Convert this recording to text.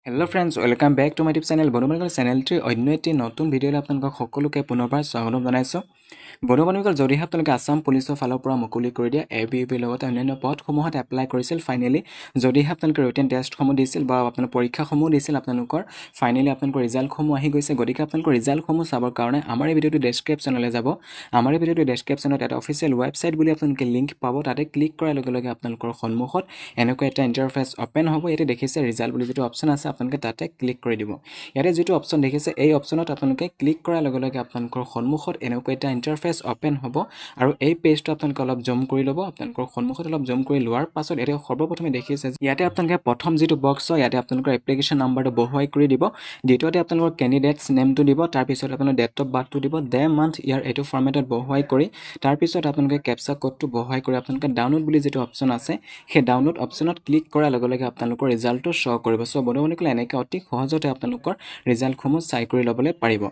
Hello friends, welcome back to my YouTube channel. বন্ধুসকল চেনেলটিৰ অন্য এটি নতুন ভিডিঅ'লৈ আপোনালোকক সকলোকে পুনৰবাৰ স্বাগতম জনাইছোঁ। বন্ধুসকল যদিহে আপোনালোকে আসাম পুলিচৰ ফালৰ পৰা মুকলি কৰি দিয়া ABUPৰ লগতে অন্যান্য পদসমূহত এপ্লাই কৰিছিল ফাইনেলি যদিহে আপোনালোকে ৰিটেন টেষ্টসমূহ দিছিল বা আপোনালোকৰ পৰীক্ষাসমূহ দিছিল আপোনালোকৰ ফাইনেলি আপোনালোকৰ ৰিজাল্টসমূহ আহি গৈছে। গতিকে আপোনালোকৰ ৰিজাল্টসমূহ চাবৰ কাৰণে আমাৰ এই ভিডিঅ'টো ডেছক্ৰিপশ্যনলৈ যাব। আমাৰ এই ভিডিঅ'টো ডেছক্ৰিপশ্যনত এটা অফিচিয়েল ৱেবছাইট বুলি আপোনালোকে লিংক পাব। তাতে ক্লিক কৰাৰ লগে লগে আপোনালোকৰ সন্মুখত এনেকুৱা এটা ইণ্টাৰফেচ অপেন হ'ব। ইয়াতে দেখিছে ৰিজাল্ট বুলি যিটো অপশ্যন আছে আপোনালোকে তাতে ক্লিক কৰি দিব। ইয়াতে যিটো অপশ্যন দেখিছে এই অপশ্যনত আপোনালোকে ক্লিক কৰাৰ লগে লগে আপোনালোকৰ সন্মুখত এনেকুৱা এটা ইণ্টাৰফেচ অপেন হ'ব আৰু এই পেজটো আপোনালোকে অলপ জুম কৰি ল'ব। আপোনালোকৰ সন্মুখত অলপ জুম কৰি লোৱাৰ পাছত এতিয়া সৰ্বপ্ৰথমে দেখিছে ইয়াতে আপোনালোকে প্ৰথম যিটো বক্স হয় ইয়াতে আপোনালোকৰ এপ্লিকেশ্যন নাম্বাৰটো বহুৱাই কৰি দিব। দ্বিতীয়তে আপোনালোকৰ কেণ্ডিডেটছ নেমটো দিব। তাৰপিছত আপোনালোকৰ ডেট অফ বাৰ্থটো দিব, ডে মান্থ ইয়াৰ এইটো ফৰ্মেটত বহুৱাই কৰি তাৰপিছত আপোনালোকে কেপচা কোডটো বহুৱাই কৰি আপোনালোকে ডাউনলোড বুলি যিটো অপশ্যন আছে সেই ডাউনলোড অপশ্যনত ক্লিক কৰাৰ লগে লগে আপোনালোকৰ ৰিজাল্টটো শ্ব' কৰিব। চ' বন্ধুসকল এনেকৈ অতি সহজতে আপোনালোকৰ ৰিজাল্টসমূহ চাই কৰি ল'বলৈ পাৰিব।